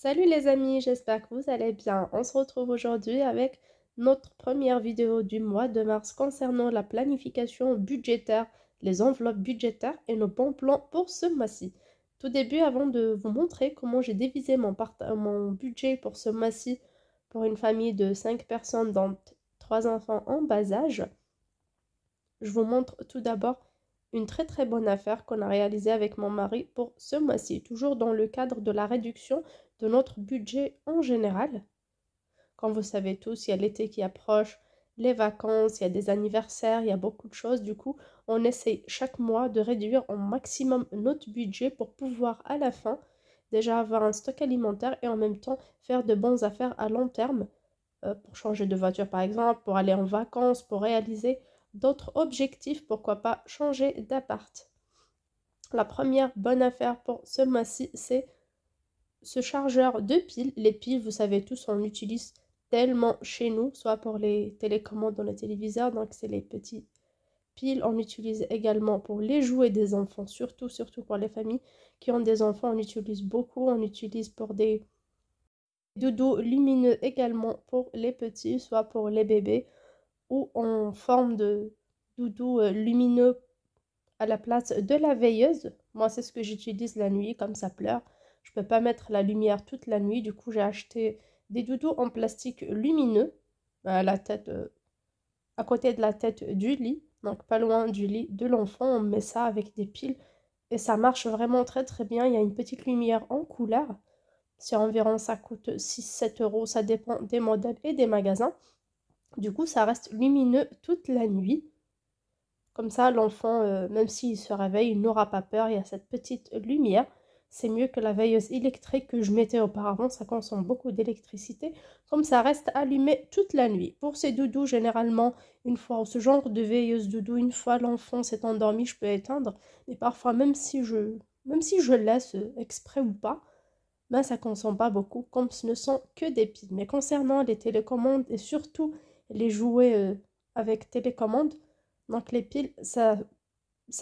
Salut les amis, j'espère que vous allez bien. On se retrouve aujourd'hui avec notre première vidéo du mois de mars concernant la planification budgétaire, les enveloppes budgétaires et nos bons plans pour ce mois-ci. Tout début, avant de vous montrer comment j'ai divisé mon budget pour ce mois-ci pour une famille de 5 personnes dont 3 enfants en bas âge, je vous montre tout d'abord une très bonne affaire qu'on a réalisée avec mon mari pour ce mois-ci, toujours dans le cadre de la réduction de notre budget en général. Comme vous savez tous, il y a l'été qui approche, les vacances, il y a des anniversaires, il y a beaucoup de choses. Du coup, on essaie chaque mois de réduire au maximum notre budget pour pouvoir à la fin déjà avoir un stock alimentaire et en même temps faire de bonnes affaires à long terme pour changer de voiture par exemple, pour aller en vacances, pour réaliser d'autres objectifs, pourquoi pas changer d'appart. La première bonne affaire pour ce mois-ci, c'est ce chargeur de piles. Les piles, vous savez tous, on utilise tellement chez nous, soit pour les télécommandes dans les téléviseurs, donc c'est les petits piles. On utilise également pour les jouets des enfants, surtout pour les familles qui ont des enfants, on utilise beaucoup. On utilise pour des doudous lumineux également pour les petits, soit pour les bébés, ou en forme de doudou lumineux à la place de la veilleuse. Moi, c'est ce que j'utilise la nuit, comme ça pleure. Je peux pas mettre la lumière toute la nuit. Du coup, j'ai acheté des doudous en plastique lumineux à la tête, à côté de la tête du lit. Donc, pas loin du lit de l'enfant. On met ça avec des piles et ça marche vraiment très bien. Il y a une petite lumière en couleur. C'est environ, ça coûte 6-7 euros. Ça dépend des modèles et des magasins. Du coup, ça reste lumineux toute la nuit. Comme ça, l'enfant, même s'il se réveille, il n'aura pas peur. Il y a cette petite lumière. C'est mieux que la veilleuse électrique que je mettais auparavant. Ça consomme beaucoup d'électricité. Comme ça reste allumé toute la nuit. Pour ces doudous, généralement, une fois, ce genre de veilleuse doudou, une fois l'enfant s'est endormi, je peux éteindre. Mais parfois, même si je laisse exprès ou pas, ben, ça ne consomme pas beaucoup, comme ce ne sont que des piles. Mais concernant les télécommandes et surtout les jouets avec télécommande, donc les piles, ça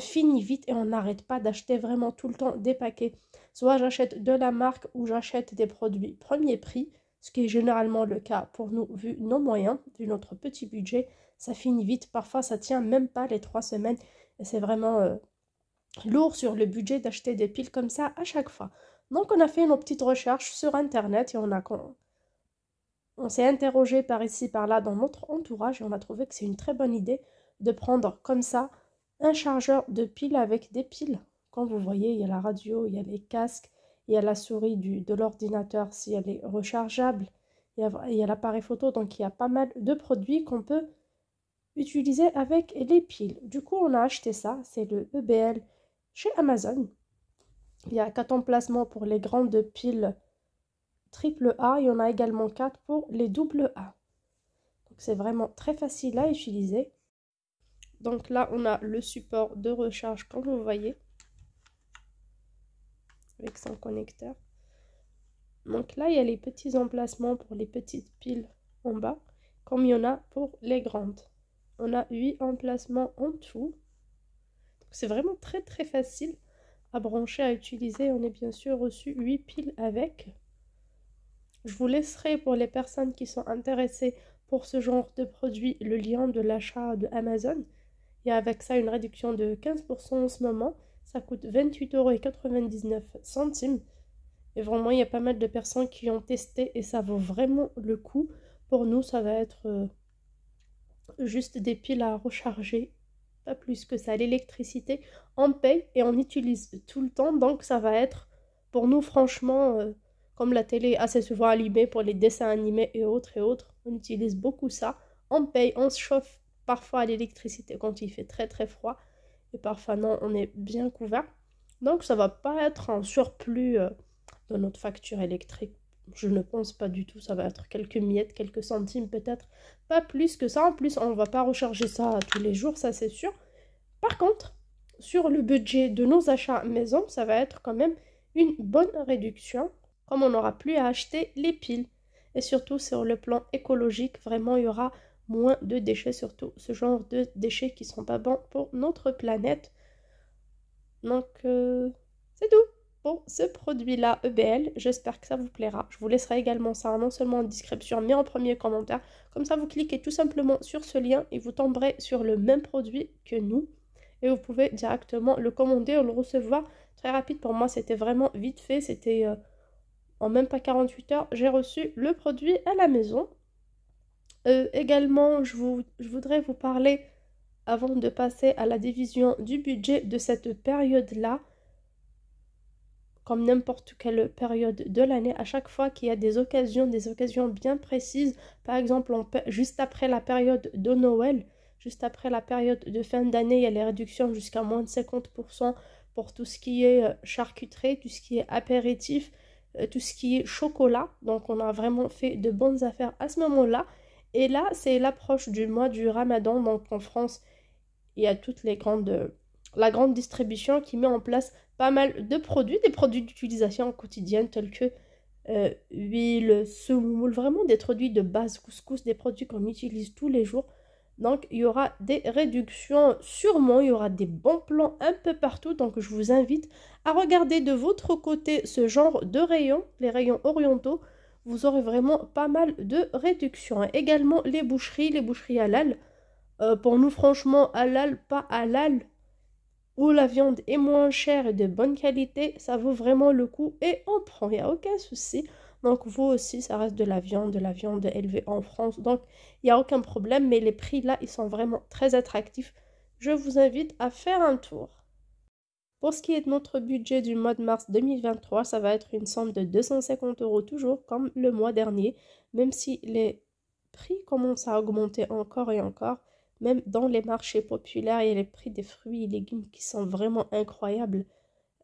finit vite et on n'arrête pas d'acheter vraiment tout le temps des paquets. Soit j'achète de la marque ou j'achète des produits premier prix, ce qui est généralement le cas pour nous, vu nos moyens, vu notre petit budget. Ça finit vite, parfois ça tient même pas les 3 semaines et c'est vraiment lourd sur le budget d'acheter des piles comme ça à chaque fois. Donc on a fait nos petites recherches sur internet et on s'est interrogé par ici, par là dans notre entourage et on a trouvé que c'est une très bonne idée de prendre comme ça un chargeur de piles avec des piles. Comme vous voyez, il y a la radio, il y a les casques, il y a la souris de l'ordinateur si elle est rechargeable, il y a l'appareil photo, donc il y a pas mal de produits qu'on peut utiliser avec les piles. Du coup, on a acheté ça, c'est le EBL chez Amazon. Il y a 4 emplacements pour les grandes piles triple A, il y en a également 4 pour les double A. Donc c'est vraiment très facile à utiliser. Donc là, on a le support de recharge, comme vous voyez, avec son connecteur. Donc là, il y a les petits emplacements pour les petites piles en bas, comme il y en a pour les grandes. On a 8 emplacements en tout. C'est vraiment très facile à brancher, à utiliser. On est bien sûr reçu 8 piles avec. Je vous laisserai pour les personnes qui sont intéressées pour ce genre de produit le lien de l'achat de Amazon. Il y a avec ça une réduction de 15% en ce moment. Ça coûte 28,99 €. Et vraiment, il y a pas mal de personnes qui ont testé et ça vaut vraiment le coup. Pour nous, ça va être juste des piles à recharger. Pas plus que ça. L'électricité, on paye et on utilise tout le temps. Donc, ça va être pour nous, franchement, comme la télé est assez souvent allumée pour les dessins animés et autres. On utilise beaucoup ça. On paye, on se chauffe parfois à l'électricité quand il fait très froid. Et parfois, non, on est bien couvert. Donc, ça va pas être un surplus de notre facture électrique. Je ne pense pas du tout. Ça va être quelques miettes, quelques centimes peut-être. Pas plus que ça. En plus, on ne va pas recharger ça tous les jours, ça c'est sûr. Par contre, sur le budget de nos achats maison, ça va être quand même une bonne réduction, comme on n'aura plus à acheter les piles. Et surtout, sur le plan écologique, vraiment, il y aura moins de déchets, surtout ce genre de déchets qui ne sont pas bons pour notre planète. Donc, c'est tout. pour ce produit-là EBL. J'espère que ça vous plaira. Je vous laisserai également ça non seulement en description mais en premier commentaire. Comme ça, vous cliquez tout simplement sur ce lien et vous tomberez sur le même produit que nous. Et vous pouvez directement le commander ou le recevoir. Très rapide pour moi, c'était vraiment vite fait. C'était en même pas 48 heures, j'ai reçu le produit à la maison. Également, je voudrais vous parler, avant de passer à la division du budget de cette période-là, comme n'importe quelle période de l'année, à chaque fois qu'il y a des occasions bien précises, par exemple juste après la période de Noël, juste après la période de fin d'année, il y a les réductions jusqu'à moins de 50% pour tout ce qui est charcuterie, tout ce qui est apéritif, tout ce qui est chocolat. Donc on a vraiment fait de bonnes affaires à ce moment-là. Et là, c'est l'approche du mois du Ramadan. Donc en France, il y a la grande distribution qui met en place pas mal de produits, des produits d'utilisation quotidienne tels que huile, semoule, vraiment des produits de base, couscous, des produits qu'on utilise tous les jours. Donc il y aura des réductions, sûrement il y aura des bons plans un peu partout. Donc je vous invite à regarder de votre côté ce genre de rayons, les rayons orientaux. Vous aurez vraiment pas mal de réductions. Également les boucheries halal. Pour nous, franchement, halal, pas halal, où la viande est moins chère et de bonne qualité, ça vaut vraiment le coup et on prend, il n'y a aucun souci. Donc vous aussi, ça reste de la viande élevée en France, donc il n'y a aucun problème, mais les prix là, ils sont vraiment très attractifs. Je vous invite à faire un tour. Pour ce qui est de notre budget du mois de mars 2023, ça va être une somme de 250 € toujours comme le mois dernier, même si les prix commencent à augmenter encore et encore. Même dans les marchés populaires, il y a les prix des fruits et légumes qui sont vraiment incroyables.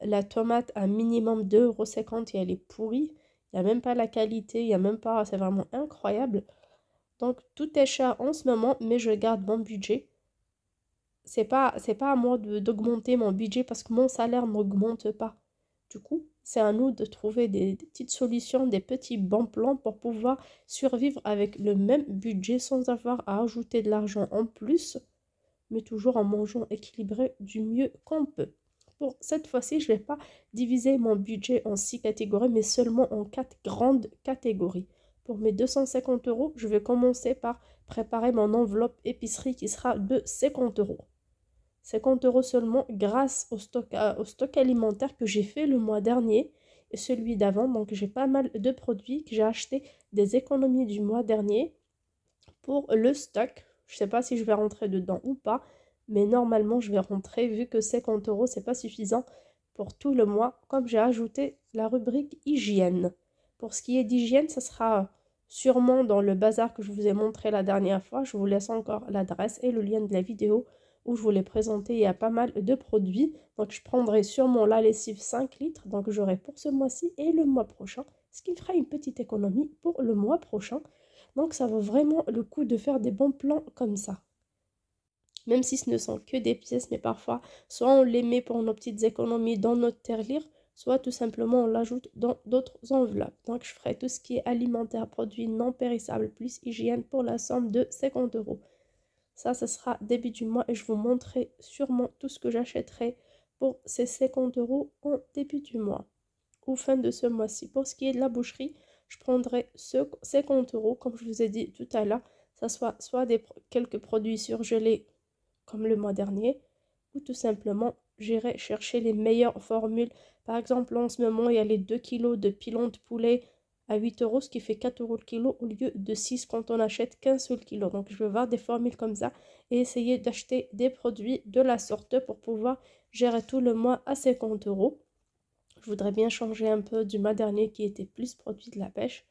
La tomate à minimum 2,50 € et elle est pourrie. Il n'y a même pas la qualité, il n'y a même pas... C'est vraiment incroyable. Donc tout est cher en ce moment, mais je garde mon budget. C'est pas à moi d'augmenter mon budget parce que mon salaire n'augmente pas. Du coup, c'est à nous de trouver des petites solutions, des petits bons plans pour pouvoir survivre avec le même budget sans avoir à ajouter de l'argent en plus, mais toujours en mangeant équilibré du mieux qu'on peut. Pour cette fois-ci, je ne vais pas diviser mon budget en 6 catégories, mais seulement en 4 grandes catégories. Pour mes 250 €, je vais commencer par préparer mon enveloppe épicerie qui sera de 50 €. 50 € seulement grâce au stock alimentaire que j'ai fait le mois dernier et celui d'avant. Donc j'ai pas mal de produits que j'ai acheté des économies du mois dernier pour le stock. Je sais pas si je vais rentrer dedans ou pas, mais normalement je vais rentrer vu que 50 € c'est pas suffisant pour tout le mois, comme j'ai ajouté la rubrique hygiène. Pour ce qui est d'hygiène, ça sera sûrement dans le bazar que je vous ai montré la dernière fois. Je vous laisse encore l'adresse et le lien de la vidéo où je vous l'ai présenté. Il y a pas mal de produits. Donc je prendrai sûrement la lessive 5 litres. Donc j'aurai pour ce mois-ci et le mois prochain. Ce qui me fera une petite économie pour le mois prochain. Donc ça vaut vraiment le coup de faire des bons plans comme ça. Même si ce ne sont que des pièces, mais parfois, soit on les met pour nos petites économies dans notre tirelire, soit tout simplement on l'ajoute dans d'autres enveloppes. Donc je ferai tout ce qui est alimentaire, produits non périssables, plus hygiène pour la somme de 50 €. Ça, ce sera début du mois et je vous montrerai sûrement tout ce que j'achèterai pour ces 50 € en début du mois ou fin de ce mois-ci. Pour ce qui est de la boucherie, je prendrai 50 € comme je vous ai dit tout à l'heure. Ça soit quelques produits surgelés comme le mois dernier ou tout simplement j'irai chercher les meilleures formules. Par exemple, en ce moment, il y a les 2 kg de pilon de poulet à 8 €, ce qui fait 4 € le kilo au lieu de 6 quand on achète qu'un seul kilo. Donc, je vais voir des formules comme ça et essayer d'acheter des produits de la sorte pour pouvoir gérer tout le mois à 50 €. Je voudrais bien changer un peu du mois dernier qui était plus produit de la pêche.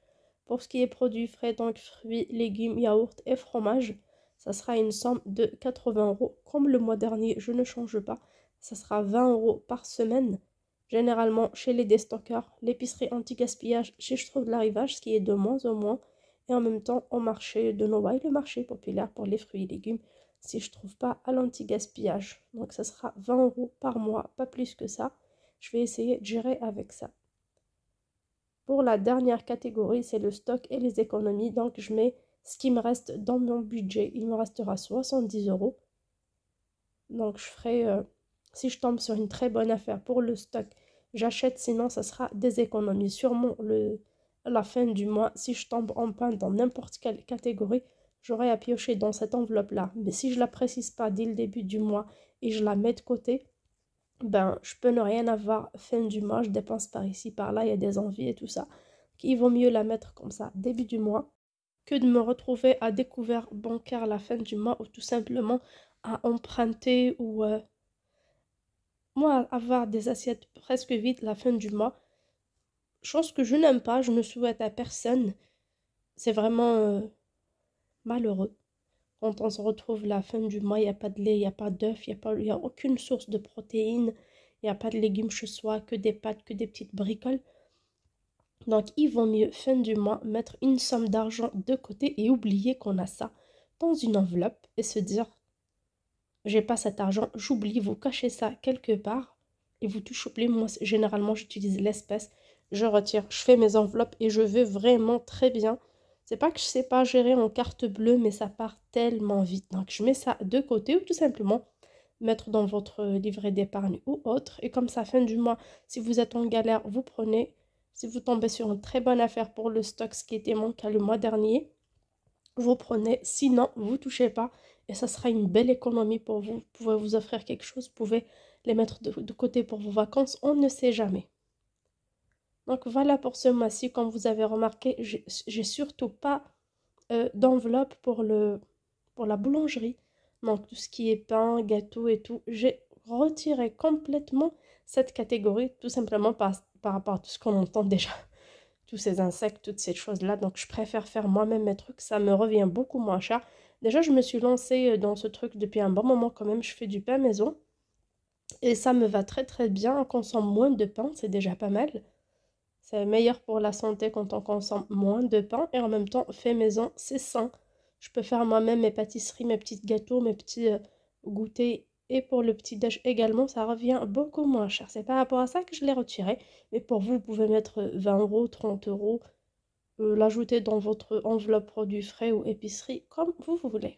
Pour ce qui est produits frais, donc fruits, légumes, yaourts et fromage, ça sera une somme de 80 €. Comme le mois dernier, je ne change pas. Ça sera 20 € par semaine. Généralement, chez les déstockeurs, l'épicerie anti-gaspillage chez Je trouve de l'arrivage, ce qui est de moins en moins. Et en même temps, au marché de Noailles, le marché populaire pour les fruits et légumes, si je ne trouve pas à l'anti-gaspillage. Donc, ça sera 20 € par mois, pas plus que ça. Je vais essayer de gérer avec ça. Pour la dernière catégorie, c'est le stock et les économies. Donc, je mets ce qui me reste dans mon budget. Il me restera 70 €. Donc, je ferai, si je tombe sur une très bonne affaire pour le stock, j'achète, sinon ça sera des économies. Sûrement à la fin du mois, si je tombe en panne dans n'importe quelle catégorie, j'aurai à piocher dans cette enveloppe-là. Mais si je ne la précise pas dès le début du mois et je la mets de côté, ben, je peux ne rien avoir fin du mois, je dépense par ici, par là, il y a des envies et tout ça. Il vaut mieux la mettre comme ça, début du mois, que de me retrouver à découvert bancaire à la fin du mois ou tout simplement à emprunter ou moi avoir des assiettes presque vides à la fin du mois. Chose que je n'aime pas, je ne souhaite à personne. C'est vraiment malheureux. Quand on se retrouve à la fin du mois, il n'y a pas de lait, il n'y a pas d'œufs, il y a aucune source de protéines, il n'y a pas de légumes chez soi, que des pâtes, que des petites bricoles. Donc, il vaut mieux, fin du mois, mettre une somme d'argent de côté et oublier qu'on a ça dans une enveloppe et se dire, j'ai pas cet argent, j'oublie, vous cachez ça quelque part et vous touchez oubliez. Moi, généralement, j'utilise l'espèce, je retire, je fais mes enveloppes et je vais vraiment très bien. C'est pas que je sais pas gérer en carte bleue, mais ça part tellement vite. Donc, je mets ça de côté ou tout simplement mettre dans votre livret d'épargne ou autre. Et comme ça, fin du mois, si vous êtes en galère, vous prenez. Si vous tombez sur une très bonne affaire pour le stock, ce qui était mon cas le mois dernier, vous prenez. Sinon, vous touchez pas. Et ça sera une belle économie pour vous. Vous pouvez vous offrir quelque chose. Vous pouvez les mettre de côté pour vos vacances. On ne sait jamais. Donc voilà pour ce mois-ci. Comme vous avez remarqué, j'ai surtout pas d'enveloppe pour la boulangerie. Donc tout ce qui est pain, gâteau et tout, j'ai retiré complètement cette catégorie, tout simplement par rapport à tout ce qu'on entend déjà. Tous ces insectes, toutes ces choses-là. Donc je préfère faire moi-même mes trucs, ça me revient beaucoup moins cher. Déjà, je me suis lancée dans ce truc depuis un bon moment quand même. Je fais du pain maison et ça me va très très bien. On consomme moins de pain, c'est déjà pas mal. C'est meilleur pour la santé quand on consomme moins de pain et en même temps, fait maison, c'est sain. Je peux faire moi-même mes pâtisseries, mes petits gâteaux, mes petits goûters et pour le petit déj également, ça revient beaucoup moins cher. C'est par rapport à ça que je l'ai retiré. Mais pour vous, vous pouvez mettre 20 euros, 30 euros, l'ajouter dans votre enveloppe produits frais ou épicerie, comme vous voulez.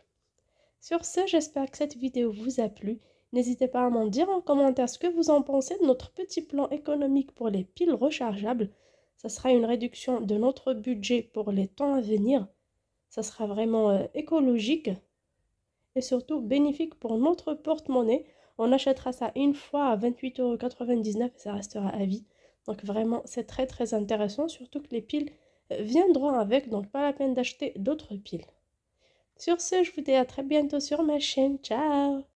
Sur ce, j'espère que cette vidéo vous a plu. N'hésitez pas à m'en dire en commentaire ce que vous en pensez de notre petit plan économique pour les piles rechargeables. Ça sera une réduction de notre budget pour les temps à venir. Ça sera vraiment écologique et surtout bénéfique pour notre porte-monnaie. On achètera ça une fois à 28,99 € et ça restera à vie. Donc vraiment, c'est très très intéressant, surtout que les piles viendront avec, donc pas la peine d'acheter d'autres piles. Sur ce, je vous dis à très bientôt sur ma chaîne. Ciao!